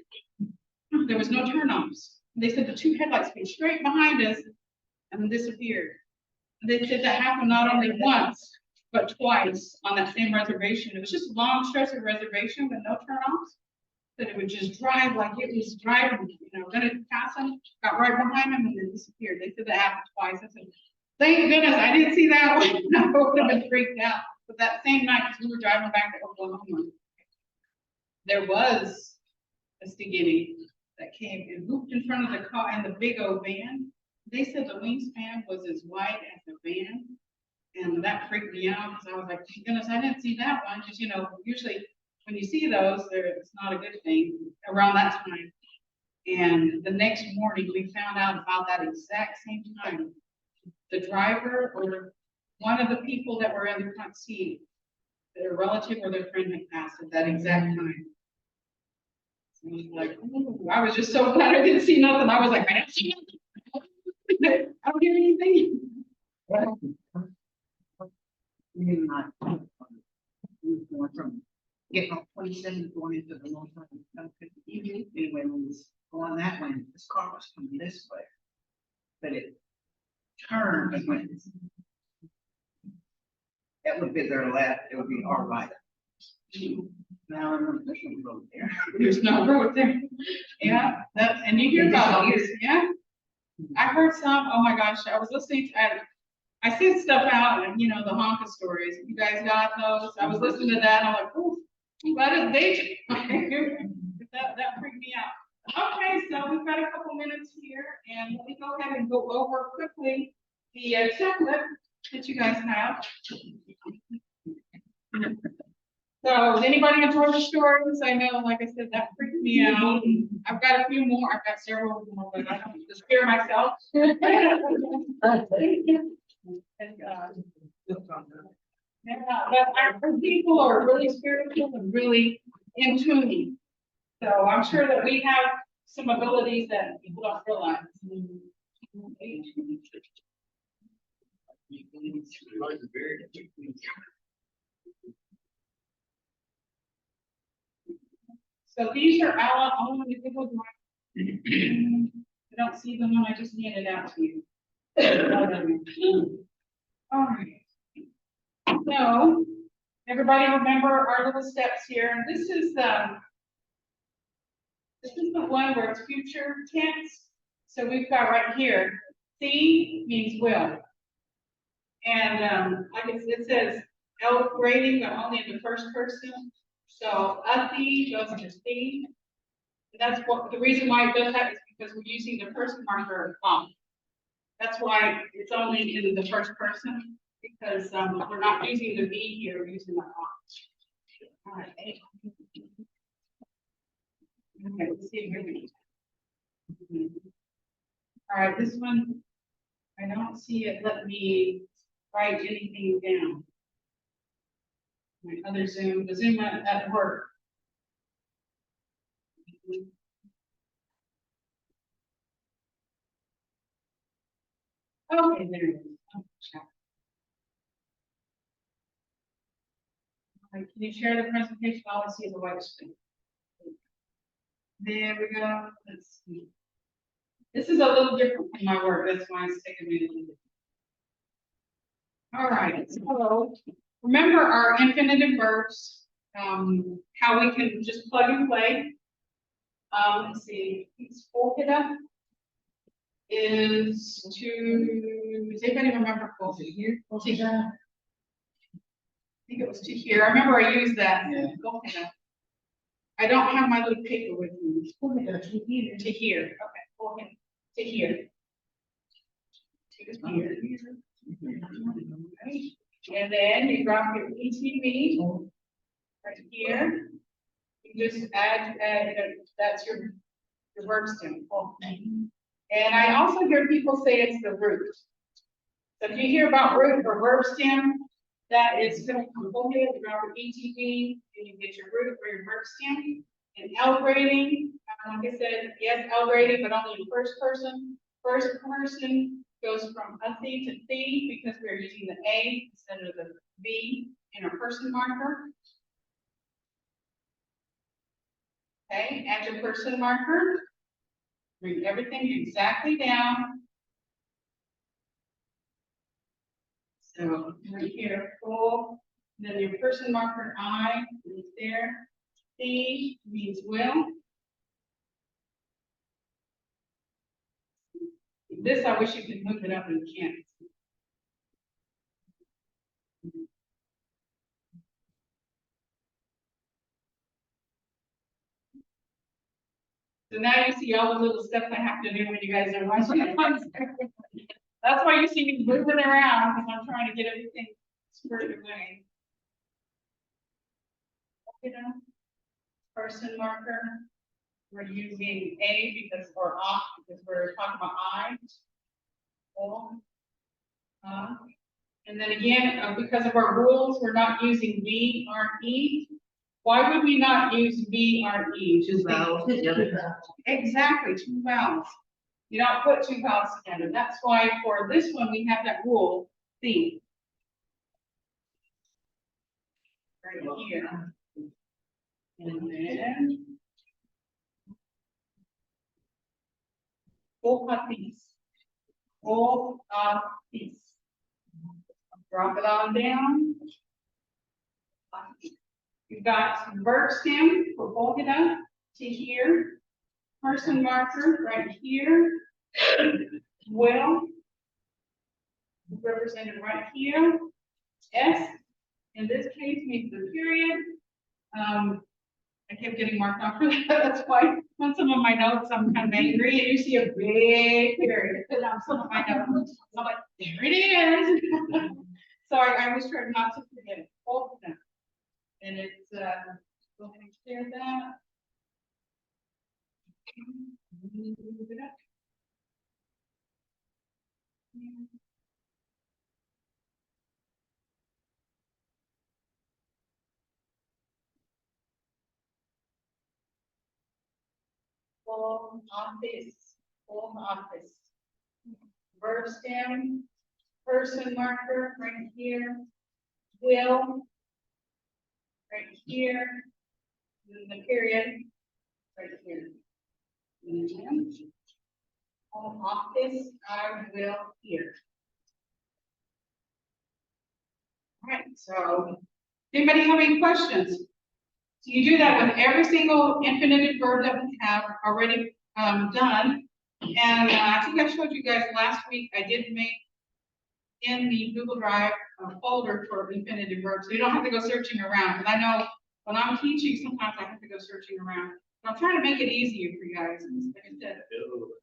There was no turnoffs. They said the 2 headlights came straight behind us and disappeared. They said that happened not only once, but twice on that same reservation. It was just a long stretch of reservation with no turnoffs. that it would just drive like it was driving, gonna pass them, got right behind them and then disappeared. They said that happened twice. I said, thank goodness I didn't see that one. I would have been freaked out. But that same night, 'cause we were driving back to Oklahoma, there was a Stigini that came and looped in front of the car in the big old van. They said the wingspan was as wide as the van. And that freaked me out because I was like, thank goodness I didn't see that one. Because, usually when you see those, it's not a good thing around that time. And the next morning, we found out about that exact same time. The driver or one of the people that were in the front seat, their relative or their friend had passed at that exact time. So I was like, ooh, I was just so glad I didn't see nothing. I was like, I didn't see nothing. I don't hear anything. Maybe not. Going from getting off 27 going into the long time. Anyway, when we was going that way, this car was coming this way. But it turned and went. That would be their left, it would be our right. Now, there's no road there. There's no road there. Yeah, and you hear about these, yeah. I heard some, oh my gosh, I was listening to, I sent stuff out and, the Honka stories. You guys got those? I was listening to that and I'm like, ooh, that is big. that freaked me out. Okay, so we've got a couple minutes here and let me go ahead and go over quickly the checklist that you guys have. So, does anybody enjoy the stories? I know, like I said, that freaked me out. I've got a few more. I've got several more, but I don't just scare myself. Yeah, but our people are really spiritual and really in tune. So I'm sure that we have some abilities that people don't realize. So these are all individual drawings. I don't see them when I just handed out to you. All right. So everybody remember our little steps here. This is the one where it's future tense. So we've got right here, see means will. And like it says L grading, but only in the first person. So Athi goes into see. That's what the reason why it does that is because we're using the person marker That's why it's only in the first person, because we're not using the V here, we're using the All right. Okay, let's see if we can. All right, this one, I don't see it. Let me write anything down. My other Zoom, the Zoom at work. Okay, there it is. Oh, can you share the presentation? All I see is a white screen. There we go. Let's see. This is a little different from my work. That's why it's taking me a little bit. All right. So remember our infinitive verbs, how we can just plug and play. Let's see. Mvskoke is to, does anybody remember to here? To here. I think it was to here. I remember I used that. Yeah. I don't have my little paper with me. To here. Okay. To here. To here. And then you drop your ETV right here. You just add that's your verb stem. And I also hear people say it's the root. So if you hear about root or verb stem, that is going to come over here, you drop your ETV, and you get your root or your verb stem. And L grading, like I said, yes, L grading, but only in first person. First person goes from Athi to thee because we're using the A instead of the V in our person marker. Okay, add your person marker. Bring everything exactly down. So right here, full. Then your person marker I is there. C means will. This, I wish you could move it up and you can't. So now you see all the little stuff I have to do when you guys are watching. That's why you see me moving around, because I'm trying to get everything squared away. You know, person marker, we're using A because, or off, because we're talking about I. Or, and then again, because of our rules, we're not using V, R, E. Why would we not use V, R, E? Two vowels together. Exactly, two vowels. You don't put two vowels together. That's why for this one, we have that rule, C. Right here. And then. Full piece. Full piece. Drop it on down. You've got verb stem for Volgada to here. Person marker right here. Will represented right here. S in this case means the period. I kept getting marked off for that. That's why on some of my notes I'm kind of angry and you see a big period on some of my notes. I'm like, there it is. So I always try not to forget it. Both of them. And it's go ahead and clear that. Move it up. Full office, full office. Verb stem, person marker right here. Will right here. And the period right here. And then home office, I will here. All right, so anybody have any questions? So you do that with every single infinitive verb that we have already done. And I think I showed you guys last week, I did make in the Google Drive folder for infinitive verbs. So you don't have to go searching around. Because I know when I'm teaching, sometimes I have to go searching around. But I'm trying to make it easier for you guys. Like I said,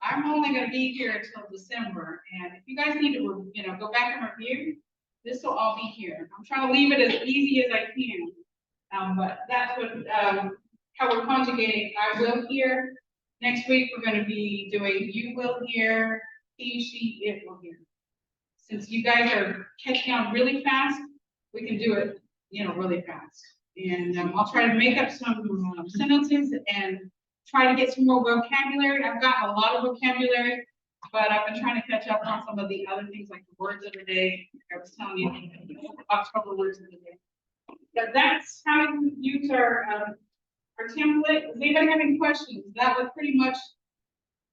I'm only going to be here until December. And if you guys need to, go back and review, this will all be here. I'm trying to leave it as easy as I can. But that's what, how we're conjugating I will hear. Next week, we're going to be doing you will hear, he, she, it will hear. Since you guys are catching on really fast, we can do it, really fast. And I'll try to make up some sentences and try to get some more vocabulary. I've got a lot of vocabulary, but I've been trying to catch up on some of the other things like the words of the day. I was telling you, October words of the day. But that's how you use our template. Does anybody have any questions? That was pretty much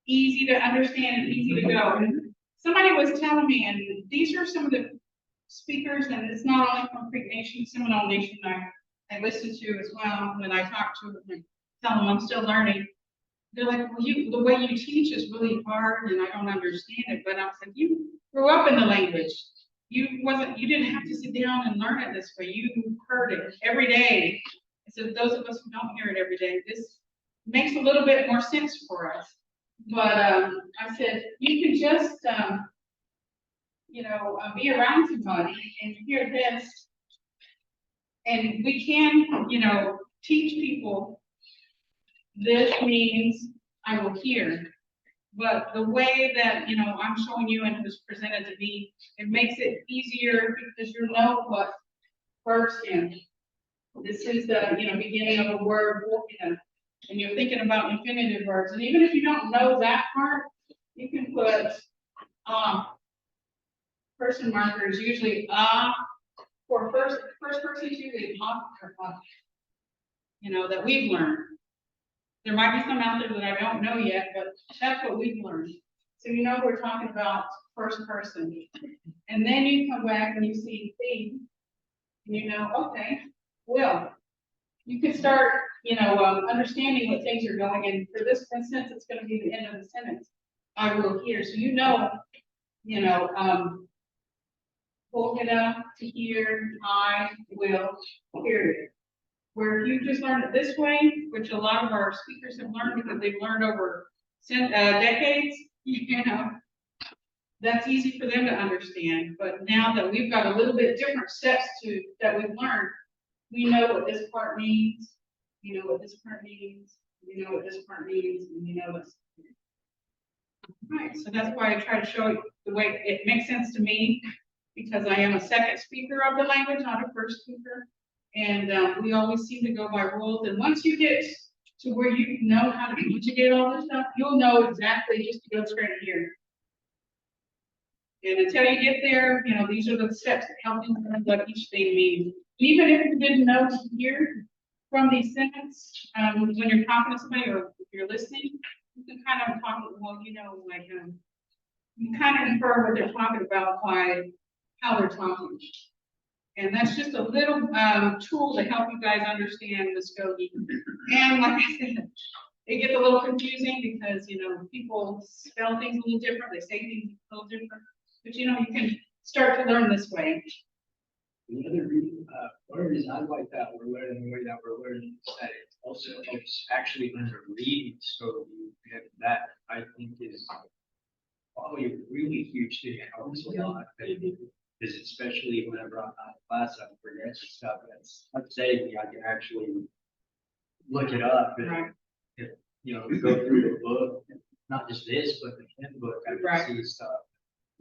easy to understand and easy to go. And somebody was telling me, and these are some of the speakers, and it's not only from Creek Nation, Seminole Nation I listen to as well when I talk to them and tell them I'm still learning. They're like, well, the way you teach is really hard and I don't understand it. But I was like, you grew up in the language. You didn't have to sit down and learn it this way. You heard it every day. So those of us who don't hear it every day, this makes a little bit more sense for us. But I said, you can just, be around somebody and hear this. And we can, teach people this means I will hear. But the way that, I'm showing you and it was presented to me, it makes it easier because you know what first in. This is the, beginning of a word, and you're thinking about infinitive verbs. And even if you don't know that part, you can put person markers, usually for first person, usually or that we've learned. There might be some out there that I don't know yet, but that's what we've learned. So we're talking about first person. And then you come back and you see theme, and okay, will. you can start, understanding what things are going, and for this instance, it's gonna be the end of the sentence. I will hear, so hold it up to hear, I will, period. Where you just learn it this way, which a lot of our speakers have learned because they've learned over decades, that's easy for them to understand. But now that we've got a little bit different steps that we've learned, we know what this part means, you know what this part means, you know what this part means, and you know this. Right, so that's why I try to show you the way it makes sense to me, because I am a second speaker of the language, not a first speaker. And we always seem to go by rules. And once you get to where you know how to conjugate all this stuff, you'll know exactly just to go straight here. And until you get there, these are the steps that help you learn what each thing means. Even if you didn't know here from these sentences, when you're talking to somebody or if you're listening, you can kind of talk, you kind of infer what they're talking about by how they're talking. And that's just a little tool to help you guys understand Mvskoke. And like I said, it gets a little confusing because, people spell things a little different, they say things a little different. But you can start to learn this way. The other one reason I like that we're learning the way that we're learning is that it also helps actually learn to read Mvskoke, and that I think is probably a really huge thing. It helps a lot. Because especially whenever I'm out of class, I'm forgetting stuff. That's not saying I can actually look it up and Right. Go through the book, not just this, but the handbook. I can Right. see stuff.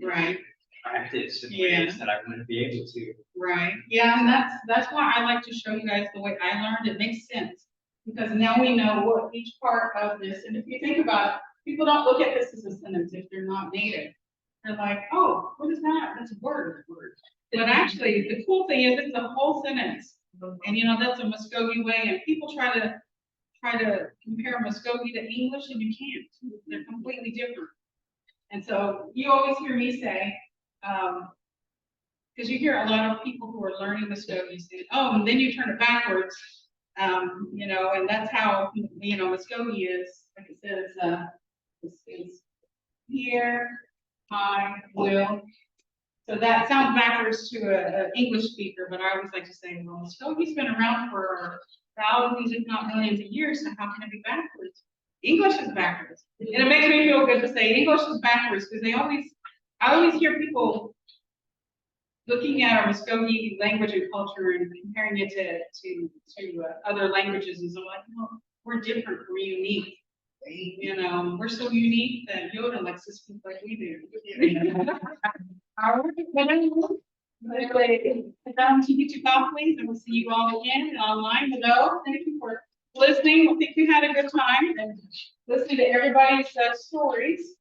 Right. Practice in Yeah. ways that I wouldn't be able to. Right, yeah, and that's why I like to show you guys the way I learned. It makes sense. Because now we know what each part of this, and if you think about it, people don't look at this as a sentence if they're not native. They're like, oh, what is that? That's a word. But actually, the cool thing is it's a whole sentence. And that's a Mvskoke way, and people try to compare Mvskoke to English, and you can't. They're completely different. And so you always hear me say, because you hear a lot of people who are learning Mvskoke say, oh, and then you turn it backwards, and that's how, Mvskoke is. Like it says, this is here, I will. So that sounds backwards to an English speaker, but I always like to say, well, Mvskoke's been around for thousands, if not millions of years, so how can it be backwards? English is backwards. And it makes me feel good to say English is backwards, because I always hear people looking at our Mvskoke language and culture and comparing it to other languages, and so like, we're different, we're unique. We're so unique that Yoda likes to speak like we do. All right, down to YouTube off, please, and we'll see you all again online. Hello, thank you for listening. I think we had a good time and listening to everybody's stories.